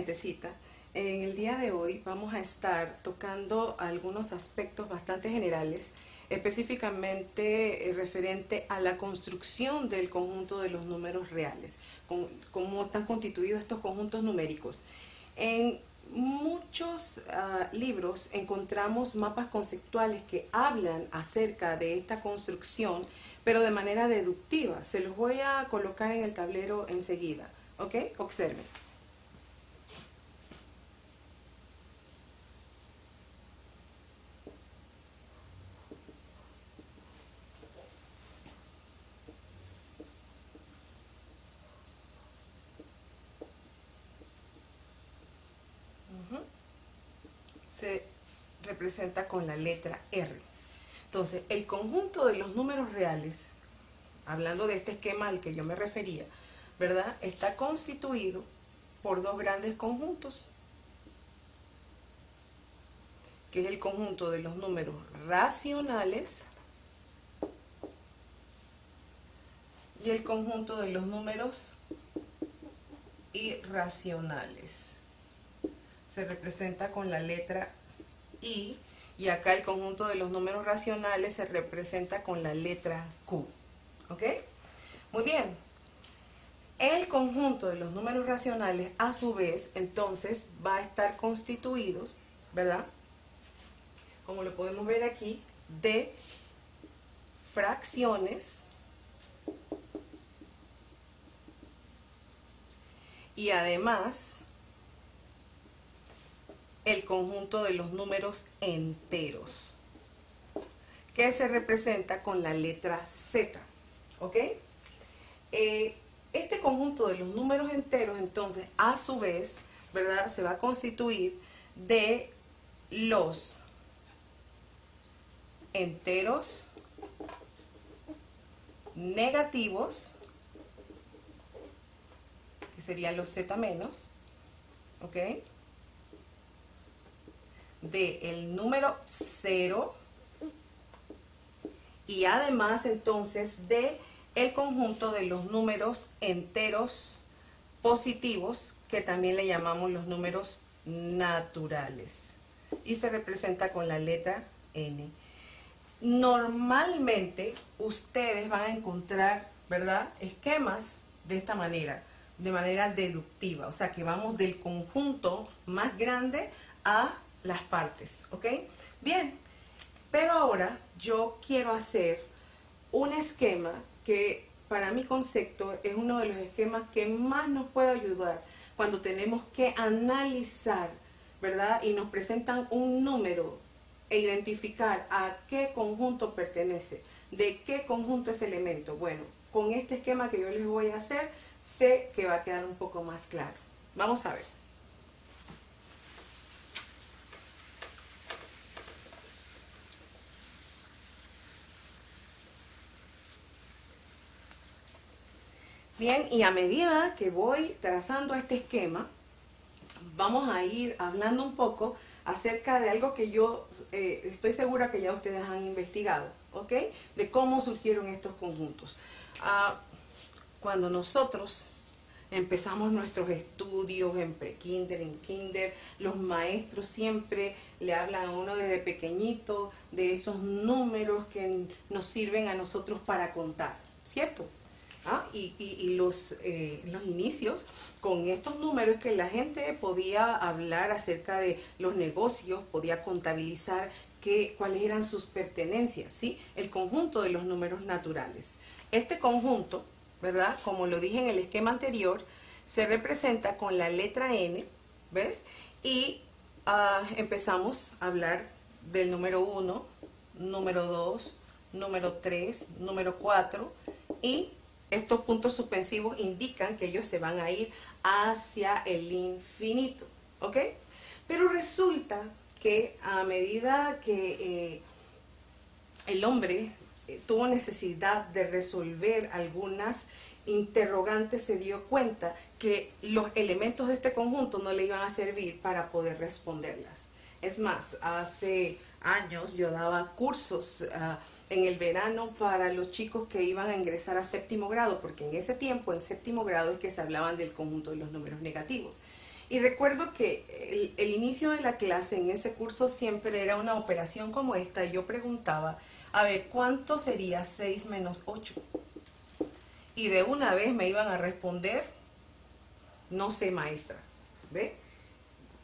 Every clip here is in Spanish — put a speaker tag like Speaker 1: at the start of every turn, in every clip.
Speaker 1: gentecita. En el día de hoy vamos a estar tocando algunos aspectos bastante generales, específicamente referente a la construcción del conjunto de los números reales, cómo están constituidos estos conjuntos numéricos. En muchos libros encontramos mapas conceptuales que hablan acerca de esta construcción, pero de manera deductiva. Se los voy a colocar en el tablero enseguida, ¿ok? Observen. Se representa con la letra R. Entonces, el conjunto de los números reales, hablando de este esquema al que yo me refería, ¿verdad? Está constituido por dos grandes conjuntos, que es el conjunto de los números racionales y el conjunto de los números irracionales. Se representa con la letra I, y acá el conjunto de los números racionales se representa con la letra Q. ¿Ok? Muy bien. El conjunto de los números racionales, a su vez, entonces va a estar constituido, ¿verdad? Como lo podemos ver aquí, de fracciones y además el conjunto de los números enteros, que se representa con la letra Z. ¿Ok? Este conjunto de los números enteros, entonces, a su vez, ¿verdad?, se va a constituir de los enteros negativos, que serían los Z menos, ¿ok?, del número 0 y además entonces de el conjunto de los números enteros positivos, que también le llamamos los números naturales, y se representa con la letra N. Normalmente ustedes van a encontrar, ¿verdad?, esquemas de esta manera, de manera deductiva, o sea que vamos del conjunto más grande a las partes, ¿ok? Bien, pero ahora yo quiero hacer un esquema que para mi concepto es uno de los esquemas que más nos puede ayudar cuando tenemos que analizar, ¿verdad?, y nos presentan un número e identificar a qué conjunto pertenece, de qué conjunto es elemento. Bueno, con este esquema que yo les voy a hacer, sé que va a quedar un poco más claro. Vamos a ver. Bien, y a medida que voy trazando este esquema, vamos a ir hablando un poco acerca de algo que yo estoy segura que ya ustedes han investigado, ¿ok? De cómo surgieron estos conjuntos. Cuando nosotros empezamos nuestros estudios en pre-kinder, en kinder, los maestros siempre le hablan a uno desde pequeñito de esos números que nos sirven a nosotros para contar, ¿cierto? Y los inicios con estos números, que la gente podía hablar acerca de los negocios, podía contabilizar cuáles eran sus pertenencias, ¿sí? El conjunto de los números naturales. Este conjunto, ¿verdad?, como lo dije en el esquema anterior, se representa con la letra N, ¿ves? Y empezamos a hablar del número 1, número 2, número 3, número 4, y estos puntos suspensivos indican que ellos se van a ir hacia el infinito, ¿ok? Pero resulta que a medida que el hombre tuvo necesidad de resolver algunas interrogantes, se dio cuenta que los elementos de este conjunto no le iban a servir para poder responderlas. Es más, hace años yo daba cursos en el verano para los chicos que iban a ingresar a séptimo grado, porque en ese tiempo, en séptimo grado, es que se hablaban del conjunto de los números negativos. Y recuerdo que el inicio de la clase en ese curso siempre era una operación como esta y yo preguntaba, a ver, ¿cuánto sería 6 menos 8? Y de una vez me iban a responder, no sé, maestra, ¿ve?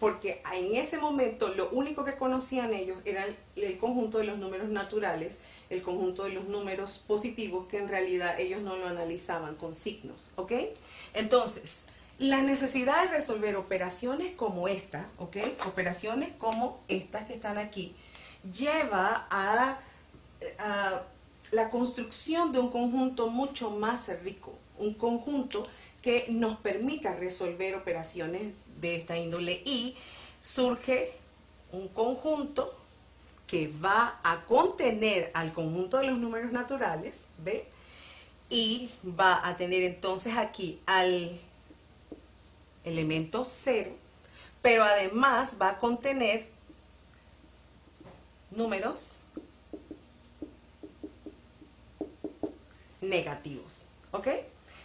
Speaker 1: Porque en ese momento lo único que conocían ellos era el conjunto de los números naturales, el conjunto de los números positivos, que en realidad ellos no lo analizaban con signos, ¿ok? Entonces, la necesidad de resolver operaciones como esta, ¿ok? Operaciones como estas que están aquí, lleva a la construcción de un conjunto mucho más rico, un conjunto que nos permita resolver operaciones de esta índole, y surge un conjunto que va a contener al conjunto de los números naturales, ¿ve? Y va a tener entonces aquí al elemento 0, pero además va a contener números negativos, ¿ok?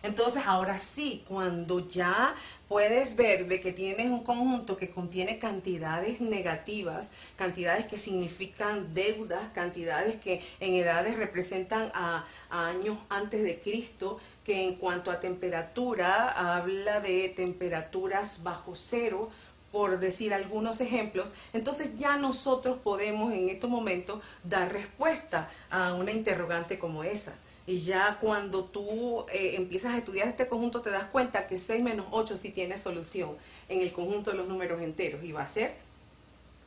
Speaker 1: Entonces ahora sí, cuando ya puedes ver de que tienes un conjunto que contiene cantidades negativas, cantidades que significan deudas, cantidades que en edades representan a años antes de Cristo, que en cuanto a temperatura habla de temperaturas bajo cero, por decir algunos ejemplos, entonces ya nosotros podemos en estos momentos dar respuesta a una interrogante como esa. Y ya cuando tú empiezas a estudiar este conjunto te das cuenta que 6 menos 8 sí tiene solución en el conjunto de los números enteros y va a ser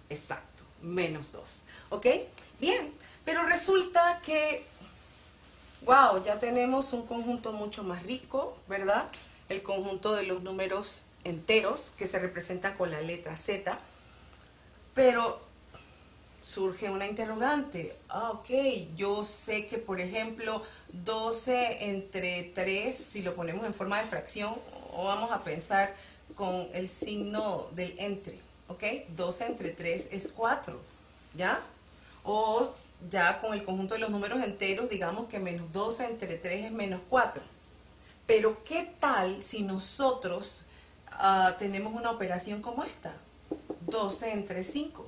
Speaker 1: exacto, menos 2. ¿Ok? Bien, pero resulta que, wow, ya tenemos un conjunto mucho más rico, ¿verdad? El conjunto de los números enteros que se representan con la letra Z, pero surge una interrogante. Ok, yo sé que por ejemplo 12 entre 3, si lo ponemos en forma de fracción, o vamos a pensar con el signo del entre, ok, 12 entre 3 es 4, ¿ya? O ya con el conjunto de los números enteros, digamos que menos 12 entre 3 es menos 4. Pero ¿qué tal si nosotros tenemos una operación como esta? 12 entre 5.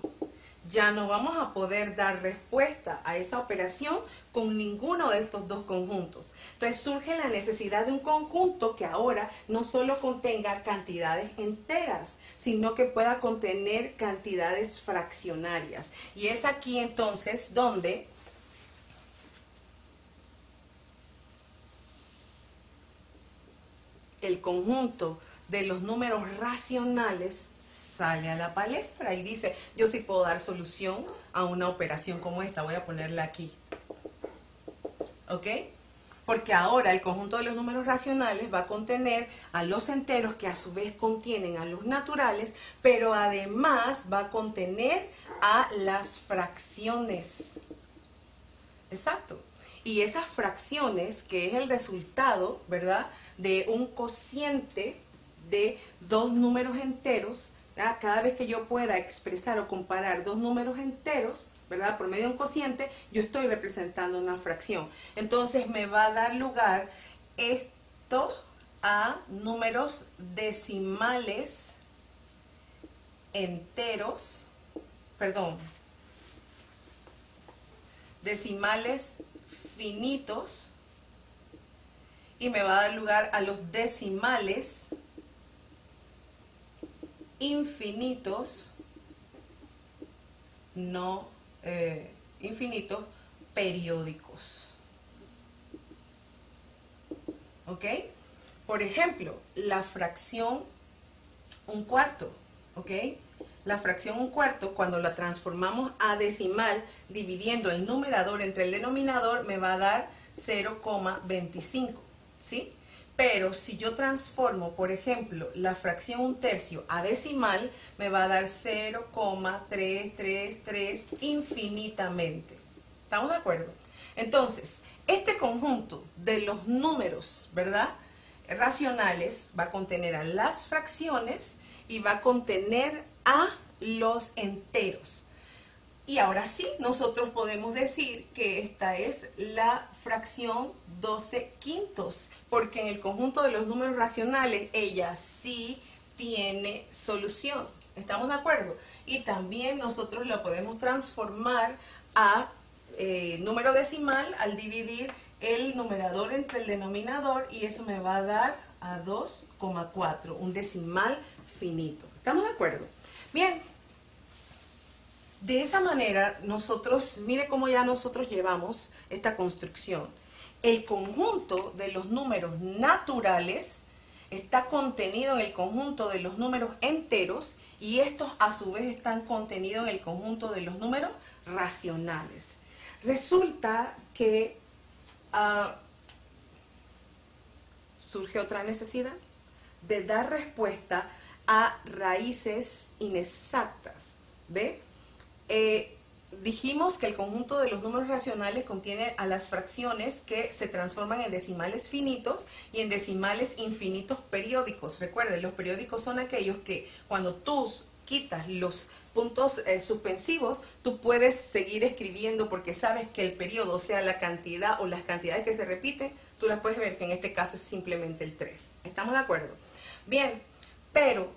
Speaker 1: Ya no vamos a poder dar respuesta a esa operación con ninguno de estos dos conjuntos. Entonces surge la necesidad de un conjunto que ahora no solo contenga cantidades enteras, sino que pueda contener cantidades fraccionarias. Y es aquí entonces donde el conjunto de los números racionales sale a la palestra y dice, yo sí puedo dar solución a una operación como esta. Voy a ponerla aquí, ¿ok? Porque ahora el conjunto de los números racionales va a contener a los enteros, que a su vez contienen a los naturales, pero además va a contener a las fracciones. Exacto. Y esas fracciones, que es el resultado, ¿verdad?, de un cociente de dos números enteros, ¿verdad? Cada vez que yo pueda expresar o comparar dos números enteros, ¿verdad?, por medio de un cociente, yo estoy representando una fracción. Entonces me va a dar lugar esto a números decimales enteros, perdón, decimales finitos, y me va a dar lugar a los decimales infinitos, no infinitos, periódicos. ¿Ok? Por ejemplo, la fracción un cuarto, ¿ok? La fracción un cuarto, cuando la transformamos a decimal, dividiendo el numerador entre el denominador, me va a dar 0,25, ¿sí? Pero si yo transformo, por ejemplo, la fracción un tercio a decimal, me va a dar 0,333 infinitamente. ¿Estamos de acuerdo? Entonces, este conjunto de los números, ¿verdad?, racionales va a contener a las fracciones y va a contener a los enteros. Y ahora sí, nosotros podemos decir que esta es la fracción 12 quintos, porque en el conjunto de los números racionales ella sí tiene solución. ¿Estamos de acuerdo? Y también nosotros lo podemos transformar a número decimal al dividir el numerador entre el denominador, y eso me va a dar a 2,4, un decimal finito. ¿Estamos de acuerdo? Bien, de esa manera nosotros, mire cómo ya nosotros llevamos esta construcción. El conjunto de los números naturales está contenido en el conjunto de los números enteros, y estos a su vez están contenidos en el conjunto de los números racionales. Resulta que surge otra necesidad de dar respuesta a raíces inexactas. ¿Ve? Dijimos que el conjunto de los números racionales contiene a las fracciones que se transforman en decimales finitos y en decimales infinitos periódicos. Recuerden, los periódicos son aquellos que cuando tú quitas los puntos suspensivos, tú puedes seguir escribiendo porque sabes que el periodo, o sea, la cantidad o las cantidades que se repiten, tú las puedes ver que en este caso es simplemente el 3. ¿Estamos de acuerdo? Bien, pero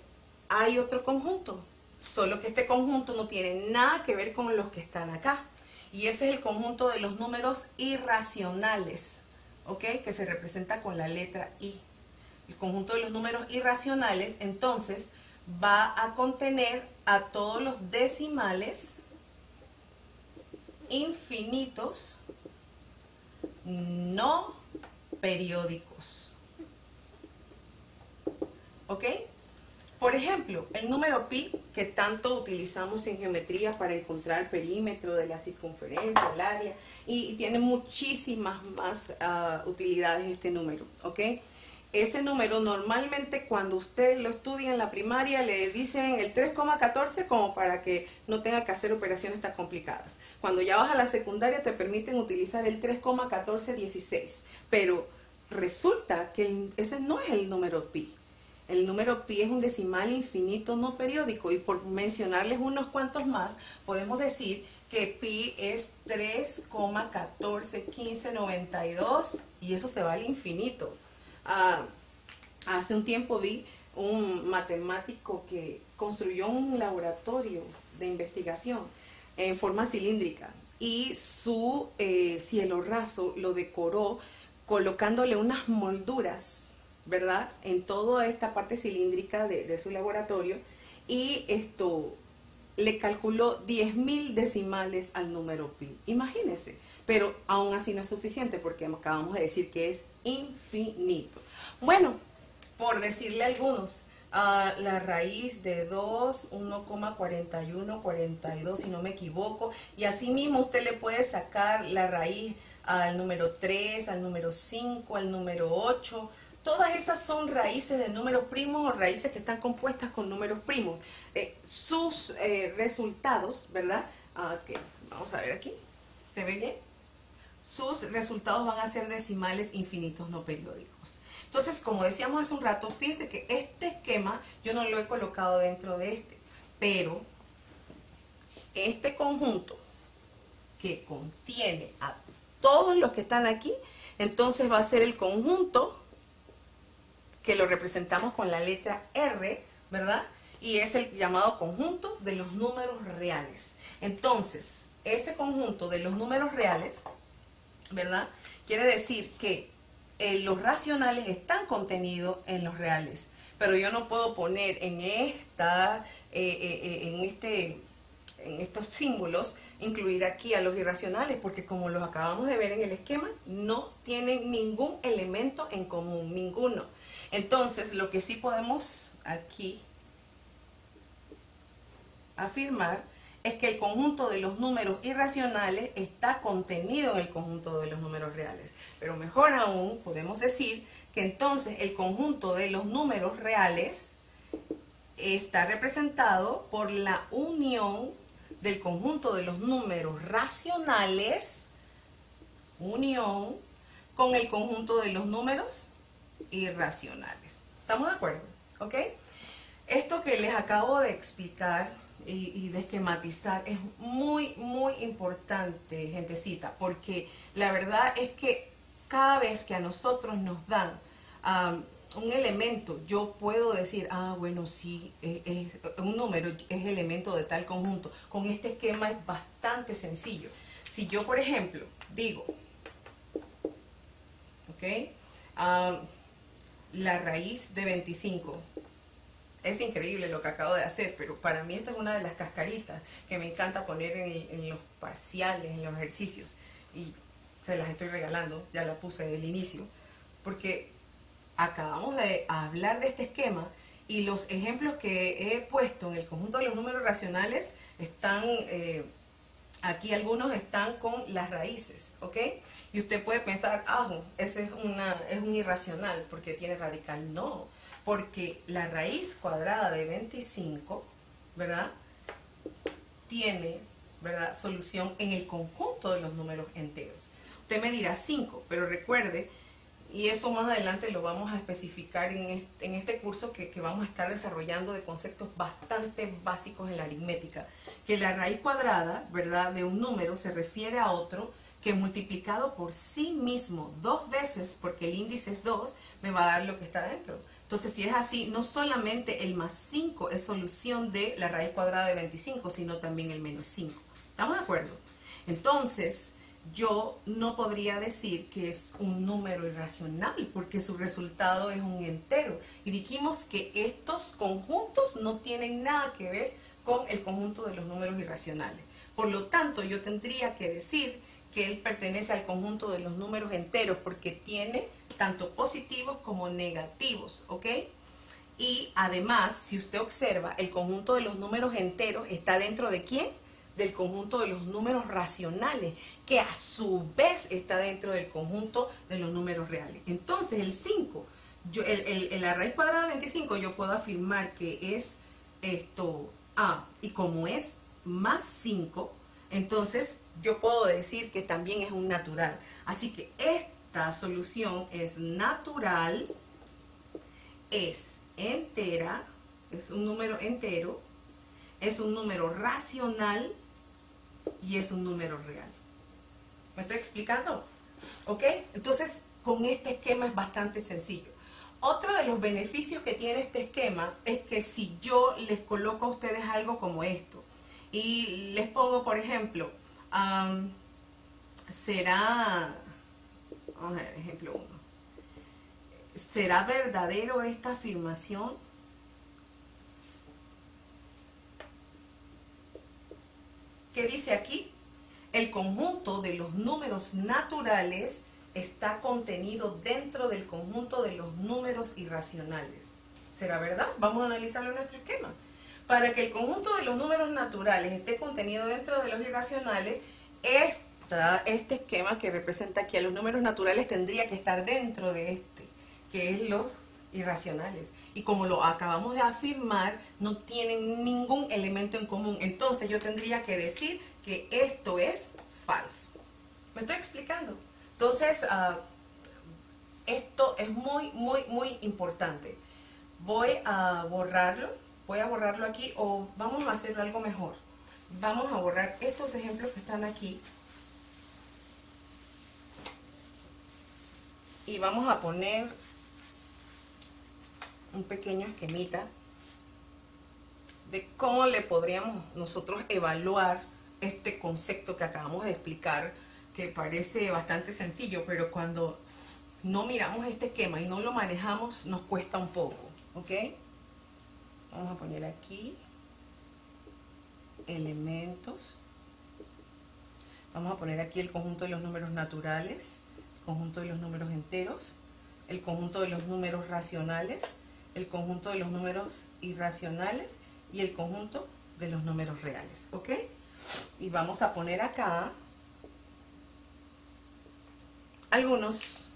Speaker 1: hay otro conjunto. Solo que este conjunto no tiene nada que ver con los que están acá. Y ese es el conjunto de los números irracionales, ¿ok? Que se representa con la letra I. El conjunto de los números irracionales, entonces, va a contener a todos los decimales infinitos no periódicos. ¿Ok? Por ejemplo, el número pi, que tanto utilizamos en geometría para encontrar el perímetro de la circunferencia, el área, y tiene muchísimas más utilidades este número, ¿ok? Ese número normalmente cuando usted lo estudia en la primaria le dicen el 3,14 como para que no tenga que hacer operaciones tan complicadas. Cuando ya vas a la secundaria te permiten utilizar el 3,1416, pero resulta que ese no es el número pi. El número pi es un decimal infinito no periódico, y por mencionarles unos cuantos más, podemos decir que pi es 3,141592, y eso se va al infinito. Hace un tiempo vi un matemático que construyó un laboratorio de investigación en forma cilíndrica, y su cielo raso lo decoró colocándole unas molduras, ¿verdad?, en toda esta parte cilíndrica de su laboratorio, y esto le calculó 10.000 decimales al número pi. Imagínense, pero aún así no es suficiente porque acabamos de decir que es infinito. Bueno, por decirle algunos, la raíz de 2, 1,4142 si no me equivoco, y así mismo usted le puede sacar la raíz al número 3, al número 5, al número 8. Todas esas son raíces de números primos o raíces que están compuestas con números primos. Sus resultados, ¿verdad? Okay, vamos a ver aquí, ¿se ve bien? Sus resultados van a ser decimales infinitos no periódicos. Entonces, como decíamos hace un rato, fíjense que este esquema yo no lo he colocado dentro de este, pero este conjunto que contiene a todos los que están aquí, entonces va a ser el conjunto que lo representamos con la letra R, ¿verdad? Y es el llamado conjunto de los números reales. Entonces, ese conjunto de los números reales, ¿verdad?, quiere decir que los racionales están contenidos en los reales, pero yo no puedo poner en estos símbolos, incluir aquí a los irracionales, porque como los acabamos de ver en el esquema, no tienen ningún elemento en común, ninguno. Entonces, lo que sí podemos aquí afirmar es que el conjunto de los números irracionales está contenido en el conjunto de los números reales. Pero mejor aún, podemos decir que entonces el conjunto de los números reales está representado por la unión del conjunto de los números racionales, unión con el conjunto de los números irracionales. ¿Estamos de acuerdo? ¿Ok? Esto que les acabo de explicar y de esquematizar es muy, muy importante, gentecita, porque la verdad es que cada vez que a nosotros nos dan un elemento, yo puedo decir, ah, bueno, sí, un número es elemento de tal conjunto. Con este esquema es bastante sencillo. Si yo, por ejemplo, digo, ¿ok? La raíz de 25. Es increíble lo que acabo de hacer, pero para mí esta es una de las cascaritas que me encanta poner en los parciales, en los ejercicios. Y se las estoy regalando, ya la puse del inicio, porque acabamos de hablar de este esquema y los ejemplos que he puesto en el conjunto de los números racionales están, aquí algunos están con las raíces, ¿ok? Y usted puede pensar, ah, ese es un irracional porque tiene radical. No, porque la raíz cuadrada de 25, ¿verdad? Tiene, ¿verdad?, solución en el conjunto de los números enteros. Usted me dirá 5, pero recuerde, y eso más adelante lo vamos a especificar en este curso que vamos a estar desarrollando de conceptos bastante básicos en la aritmética, que la raíz cuadrada, ¿verdad?, de un número se refiere a otro que multiplicado por sí mismo 2 veces, porque el índice es 2, me va a dar lo que está dentro. Entonces, si es así, no solamente el más 5 es solución de la raíz cuadrada de 25, sino también el menos 5. ¿Estamos de acuerdo? Entonces, yo no podría decir que es un número irracional porque su resultado es un entero. Y dijimos que estos conjuntos no tienen nada que ver con el conjunto de los números irracionales. Por lo tanto, yo tendría que decir que él pertenece al conjunto de los números enteros porque tiene tanto positivos como negativos, ¿ok? Y además, si usted observa, el conjunto de los números enteros está dentro ¿de quién? Del conjunto de los números racionales, que a su vez está dentro del conjunto de los números reales. Entonces, el 5, la raíz cuadrada de 25, yo puedo afirmar que es esto A, y como es más 5, entonces yo puedo decir que también es un natural. Así que esta solución es natural, es entera, es un número entero, es un número racional y es un número real. ¿Me estoy explicando? ¿Ok? Entonces, con este esquema es bastante sencillo. Otro de los beneficios que tiene este esquema es que si yo les coloco a ustedes algo como esto y les pongo, por ejemplo, será, vamos a ver, ejemplo 1. ¿Será verdadero esta afirmación? ¿Qué dice aquí? El conjunto de los números naturales está contenido dentro del conjunto de los números irracionales. ¿Será verdad? Vamos a analizarlo en nuestro esquema. Para que el conjunto de los números naturales esté contenido dentro de los irracionales, este esquema que representa aquí a los números naturales tendría que estar dentro de este, que es los irracionales. Y como lo acabamos de afirmar, no tienen ningún elemento en común. Entonces yo tendría que decir que esto es falso. ¿Me estoy explicando? Entonces, esto es muy, muy, muy importante. Voy a borrarlo aquí, o vamos a hacer algo mejor. Vamos a borrar estos ejemplos que están aquí. Y vamos a poner un pequeño esquemita de cómo le podríamos nosotros evaluar este concepto que acabamos de explicar, que parece bastante sencillo, pero cuando no miramos este esquema y no lo manejamos, nos cuesta un poco, ¿ok? Vamos a poner aquí elementos. Vamos a poner aquí el conjunto de los números naturales, el conjunto de los números enteros, el conjunto de los números racionales, el conjunto de los números irracionales y el conjunto de los números reales, ¿ok? Y vamos a poner acá algunos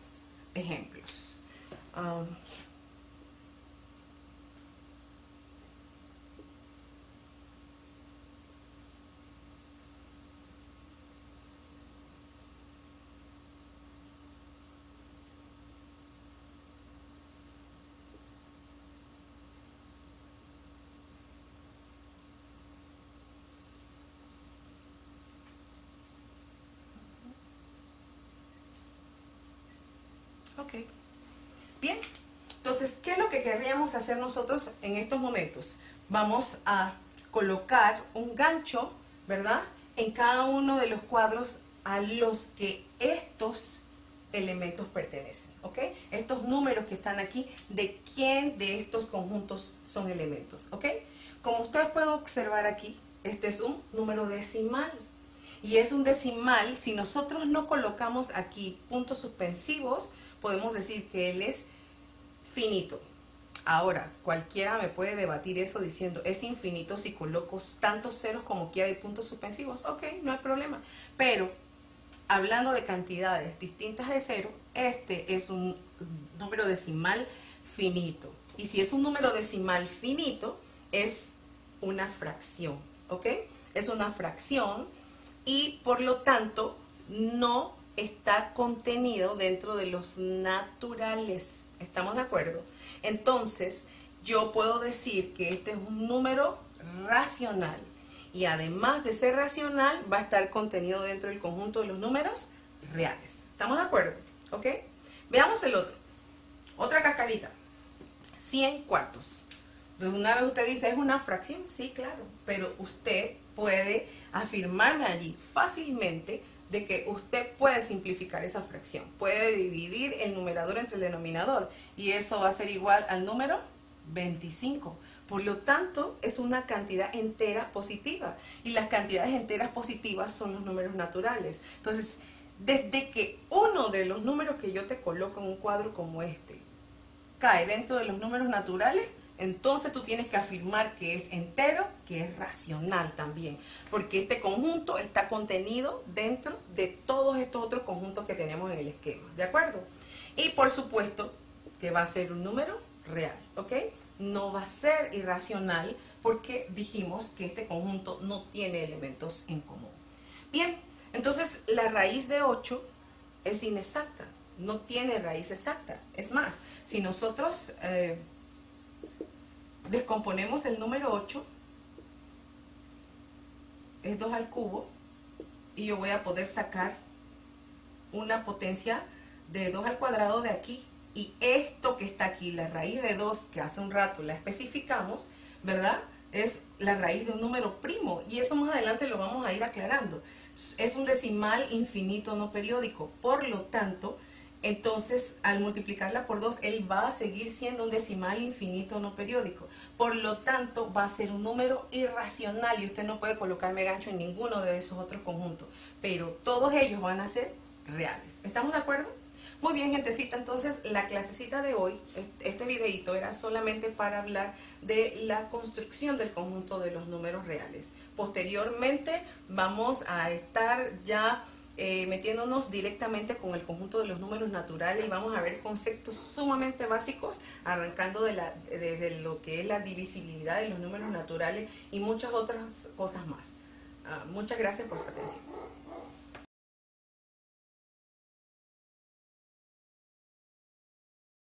Speaker 1: ejemplos. Ok, bien, Entonces, ¿qué es lo que querríamos hacer nosotros en estos momentos? Vamos a colocar un gancho, ¿verdad?, en cada uno de los cuadros a los que estos elementos pertenecen, ¿ok? Estos números que están aquí, ¿de quién de estos conjuntos son elementos?, ¿ok? Como ustedes pueden observar aquí, este es un número decimal. Y es un decimal, si nosotros no colocamos aquí puntos suspensivos, podemos decir que él es finito. Ahora, cualquiera me puede debatir eso diciendo, es infinito si coloco tantos ceros como quiera y puntos suspensivos. Ok, no hay problema. Pero, hablando de cantidades distintas de cero, este es un número decimal finito. Y si es un número decimal finito, es una fracción. ¿Ok? Es una fracción y por lo tanto no está contenido dentro de los naturales. ¿Estamos de acuerdo? Entonces, yo puedo decir que este es un número racional y además de ser racional, va a estar contenido dentro del conjunto de los números reales. ¿Estamos de acuerdo? ¿Ok? Veamos el otro. Otra cascarita. 100 cuartos. De una vez usted dice, ¿es una fracción? Sí, claro. Pero usted puede afirmarme allí fácilmente de que usted puede simplificar esa fracción. Puede dividir el numerador entre el denominador y eso va a ser igual al número 25. Por lo tanto, es una cantidad entera positiva y las cantidades enteras positivas son los números naturales. Entonces, desde que uno de los números que yo te coloco en un cuadro como este cae dentro de los números naturales, entonces tú tienes que afirmar que es entero, que es racional también, porque este conjunto está contenido dentro de todos estos otros conjuntos que tenemos en el esquema, ¿de acuerdo? Y por supuesto que va a ser un número real, ¿ok? No va a ser irracional porque dijimos que este conjunto no tiene elementos en común. Bien, entonces la raíz de 8 es inexacta, no tiene raíz exacta. Es más, si nosotros descomponemos el número 8, es 2 al cubo, y yo voy a poder sacar una potencia de 2 al cuadrado de aquí, y esto que está aquí, la raíz de 2, que hace un rato la especificamos, ¿verdad?, es la raíz de un número primo, y eso más adelante lo vamos a ir aclarando. Es un decimal infinito no periódico, por lo tanto, entonces al multiplicarla por 2, él va a seguir siendo un decimal infinito no periódico. Por lo tanto, va a ser un número irracional y usted no puede colocarme gancho en ninguno de esos otros conjuntos. Pero todos ellos van a ser reales. ¿Estamos de acuerdo? Muy bien, gentecita. Entonces, la clasecita de hoy, este videito era solamente para hablar de la construcción del conjunto de los números reales. Posteriormente, vamos a estar ya metiéndonos directamente con el conjunto de los números naturales y vamos a ver conceptos sumamente básicos, arrancando de lo que es la divisibilidad de los números naturales y muchas otras cosas más. Muchas gracias por su atención.